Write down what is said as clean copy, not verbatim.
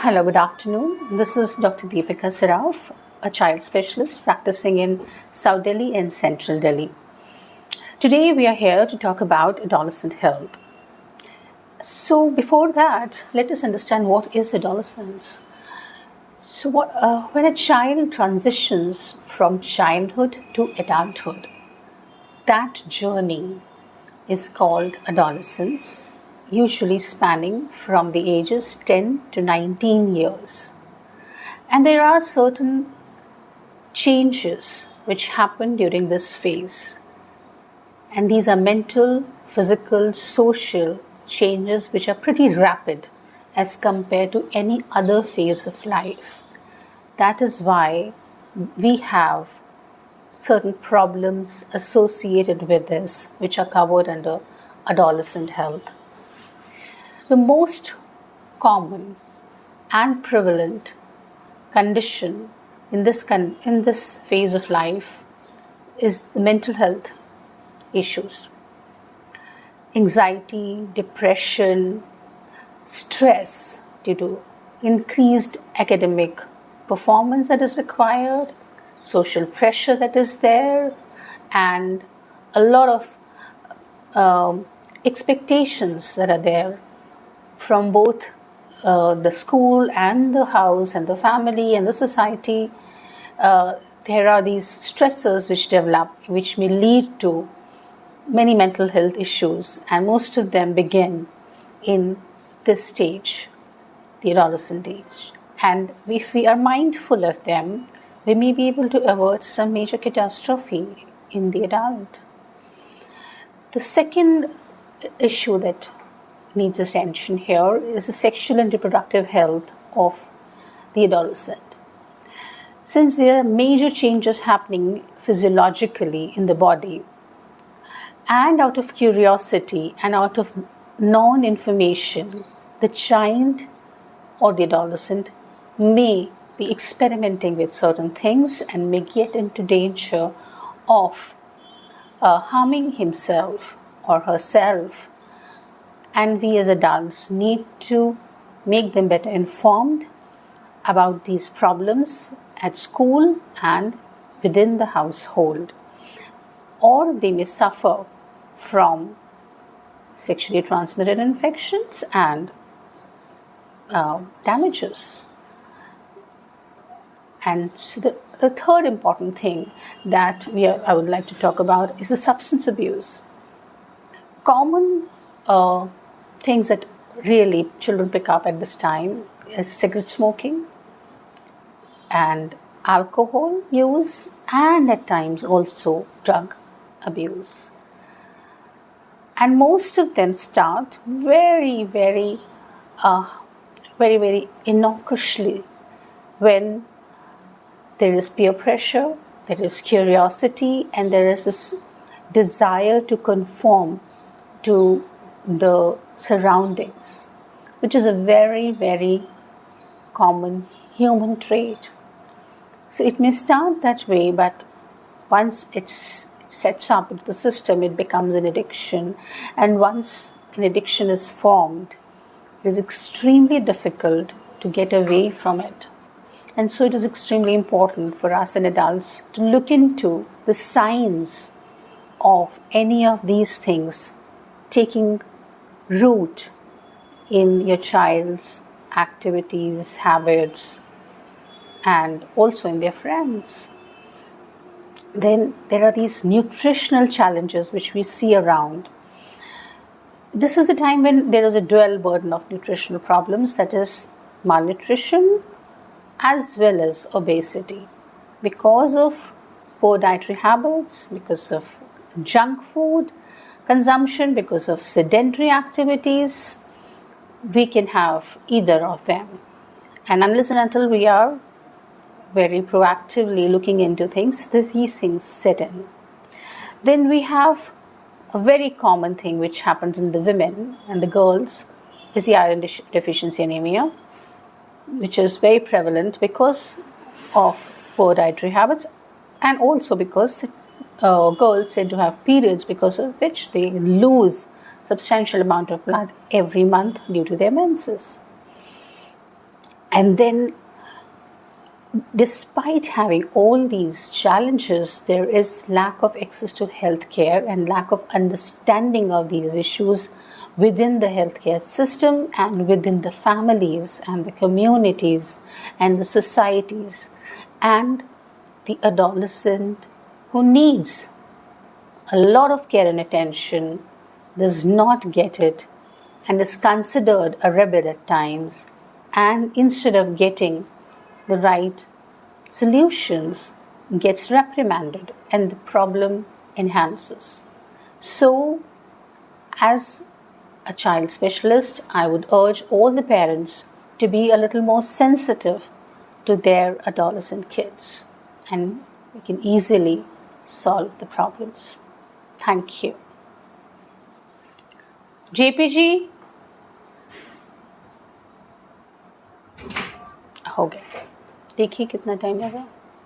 Hello, good afternoon. This is Dr. Deepika Saraf, a child specialist practicing in South Delhi and Central Delhi. Today we are here to talk about adolescent health. So before that, let us understand what is adolescence. So when a child transitions from childhood to adulthood, that journey is called adolescence, usually spanning from the ages 10 to 19 years. And there are certain changes which happen during this phase. And these are mental, physical, social changes which are pretty rapid as compared to any other phase of life. That is why we have certain problems associated with this which are covered under adolescent health. The most common and prevalent condition in this phase of life is the mental health issues. Anxiety, depression, stress due to increased academic performance that is required, social pressure that is there, and a lot of expectations that are there from both the school and the house and the family and the society. There are these stressors which develop, which may lead to many mental health issues, and most of them begin in this stage, the adolescent age. And if we are mindful of them, we may be able to avert some major catastrophe in the adult. The second issue that needs attention here is the sexual and reproductive health of the adolescent. Since there are major changes happening physiologically in the body, and out of curiosity and out of non-information, the child or the adolescent may be experimenting with certain things and may get into danger of harming himself or herself. And we as adults need to make them better informed about these problems at school and within the household. Or they may suffer from sexually transmitted infections and damages. And so the third important thing that I would like to talk about is the substance abuse. Common things that really children pick up at this time is cigarette smoking and alcohol use, and at times also drug abuse. And most of them start very innocuously when there is peer pressure, there is curiosity, and there is this desire to conform to the surroundings, which is a very common human trait. So it may start that way, but once it sets up into the system, it becomes an addiction. And once an addiction is formed, it is extremely difficult to get away from it. And so it is extremely important for us and adults to look into the signs of any of these things taking root in your child's activities, habits, and also in their friends. Then there are these nutritional challenges which we see around. This is the time when there is a dual burden of nutritional problems, that is malnutrition as well as obesity, because of poor dietary habits, because of junk food consumption, because of sedentary activities. We can have either of them. And unless and until we are very proactively looking into things, these things set in. Then we have a very common thing which happens in the women and the girls is the iron deficiency anemia, which is very prevalent because of poor dietary habits, and also because girls tend to have periods, because of which they lose substantial amount of blood every month due to their menses. And then, despite having all these challenges, there is lack of access to healthcare and lack of understanding of these issues within the healthcare system and within the families and the communities and the societies. And the adolescent who needs a lot of care and attention does not get it and is considered a rebel at times, and instead of getting the right solutions, gets reprimanded and the problem enhances. So, as a child specialist, I would urge all the parents to be a little more sensitive to their adolescent kids, and we can easily solve the problems. Thank you. JPG हो गया. देखिए कितना time लगा.